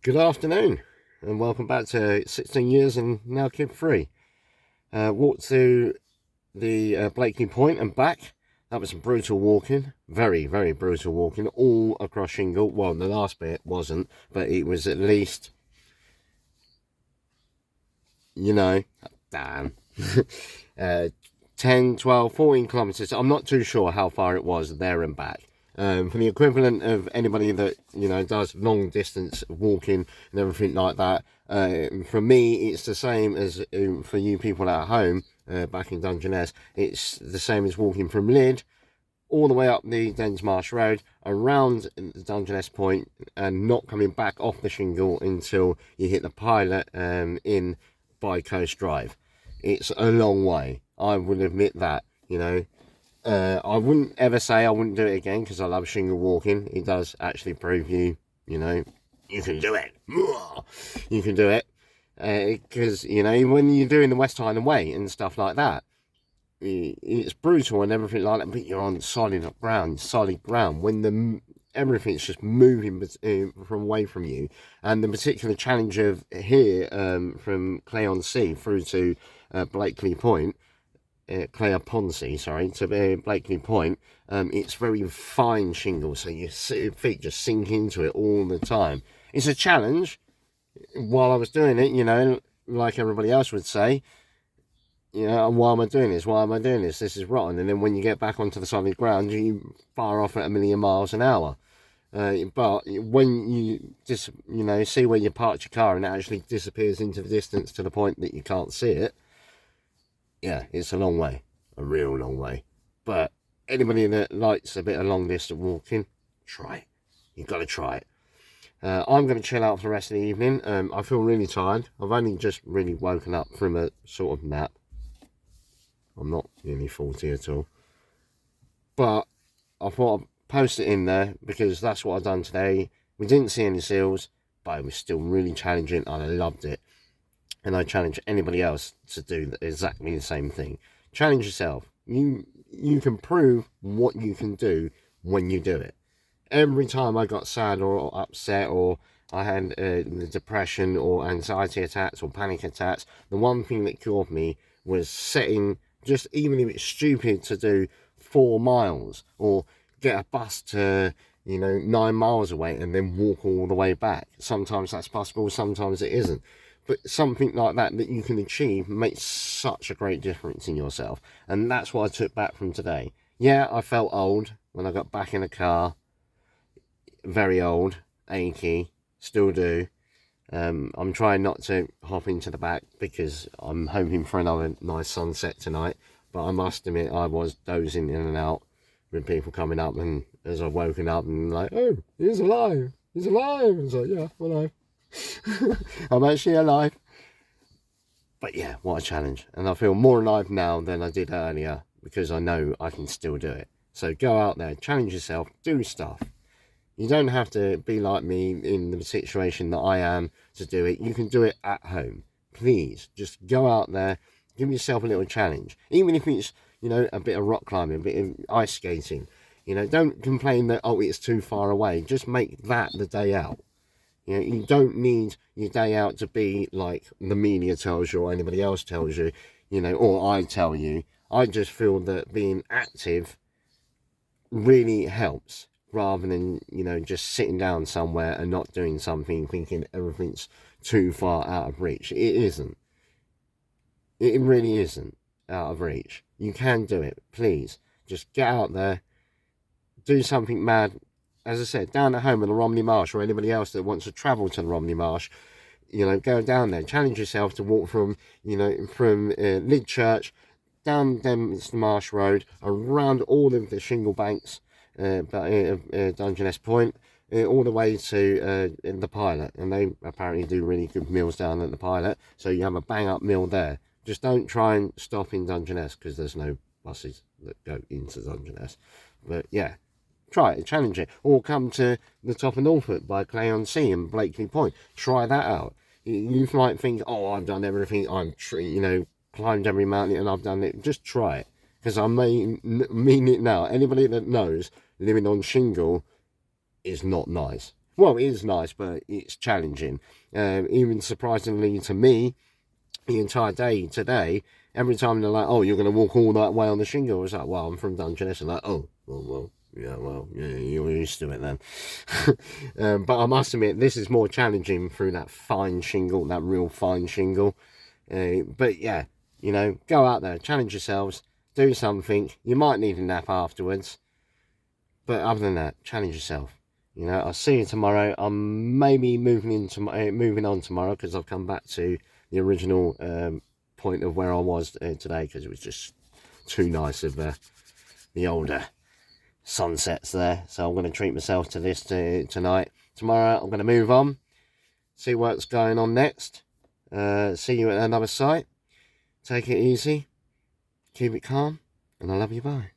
Good afternoon, and welcome back to 16 years and now kid free. Walked to the Blakely Point and back. That was some brutal walking, very, very brutal walking, all across Shingle. Well, the last bit wasn't, but it was at least, you know, damn, uh, 10, 12, 14 kilometres. I'm not too sure how far it was there and back. For the equivalent of anybody that does long distance walking and everything like that, for me it's the same as for you people at home back in Dungeness. It's the same as walking from Lydd all the way up the Densmarsh Road around the Dungeness Point and not coming back off the Shingle until you hit the Pilot in by Coast Drive. It's a long way, I will admit that. I wouldn't ever say I wouldn't do it again because I love shingle walking. It does actually prove you can do it. You can do it. Because, when you're doing the West Highland Way and stuff like that, it's brutal and everything like that, but you're on solid ground when everything's just moving from away from you. And the particular challenge of here from Clay-on-Sea through to Blakely Point, Clare-upon-Sea, to Blakely Point, it's very fine shingle, so your feet just sink into it all the time. It's a challenge. While I was doing it, like everybody else would say, why am I doing this? Why am I doing this? This is rotten. And then when you get back onto the solid ground, you fire off at a million miles an hour. But when you just, see where you parked your car and it actually disappears into the distance to the point that you can't see it, yeah, it's a long way, a real long way. But anybody that likes a bit of long distance walking, try it. You've got to try it. I'm going to chill out for the rest of the evening. I feel really tired. I've only just really woken up from a sort of nap. I'm not nearly 40 at all. But I thought I'd post it in there because that's what I've done today. We didn't see any seals, but it was still really challenging and I loved it. And I challenge anybody else to do exactly the same thing. Challenge yourself. You can prove what you can do when you do it. Every time I got sad or upset or I had the depression or anxiety attacks or panic attacks, the one thing that cured me was setting, just even if it's stupid to do 4 miles or get a bus to 9 miles away and then walk all the way back. Sometimes that's possible, sometimes it isn't. But something like that you can achieve makes such a great difference in yourself. And that's what I took back from today. Yeah, I felt old when I got back in the car. Very old, achy, still do. I'm trying not to hop into the back because I'm hoping for another nice sunset tonight. But I must admit, I was dozing in and out with people coming up. And as I've woken up and like, oh, he's alive. He's alive. I was like, yeah, I'm alive. I'm actually alive. But yeah, what a challenge. And I feel more alive now than I did earlier because I know I can still do it. So go out there, challenge yourself, do stuff. You don't have to be like me in the situation that I am to do it. You can do it at home. Please, just go out there, give yourself a little challenge. Even if it's, a bit of rock climbing, a bit of ice skating. Don't complain that, oh, it's too far away. Just make that the day out. You don't need your day out to be like the media tells you or anybody else tells you, or I tell you. I just feel that being active really helps rather than, just sitting down somewhere and not doing something thinking everything's too far out of reach. It isn't. It really isn't out of reach. You can do it. Please, just get out there, do something mad. As I said, down at home in the Romney Marsh or anybody else that wants to travel to the Romney Marsh, go down there, challenge yourself to walk from Lydd Church down Densmarsh Road, around all of the shingle banks, Dungeness Point, all the way to the Pilot. And they apparently do really good meals down at the Pilot, so you have a bang up meal there. Just don't try and stop in Dungeness because there's no buses that go into Dungeness. But yeah, try it, challenge it, or come to the top of Norfolk by Clay-on-Sea and Blakely Point. Try that out. You might think, oh, I've done everything. Climbed every mountain and I've done it. Just try it, because I mean it now. Anybody that knows living on shingle is not nice. Well, it is nice, but it's challenging. Even surprisingly to me, the entire day today, every time they're like, "Oh, you're going to walk all that way on the shingle," it's like, "Well, I'm from Dungeness," and like, "Oh, well, yeah, well, yeah, you're used to it then." But I must admit, this is more challenging through that fine shingle, that real fine shingle. But yeah, you know, go out there, challenge yourselves, do something. You might need a nap afterwards, but other than that, challenge yourself. You know, I'll see you tomorrow. I'm maybe moving on tomorrow because I've come back to the original point of where I was today, because it was just too nice of the older sunsets there. So I'm going to treat myself to this tonight. Tomorrow I'm going to move on, see what's going on next. See you at another site. Take it easy, keep it calm, and I love you. Bye.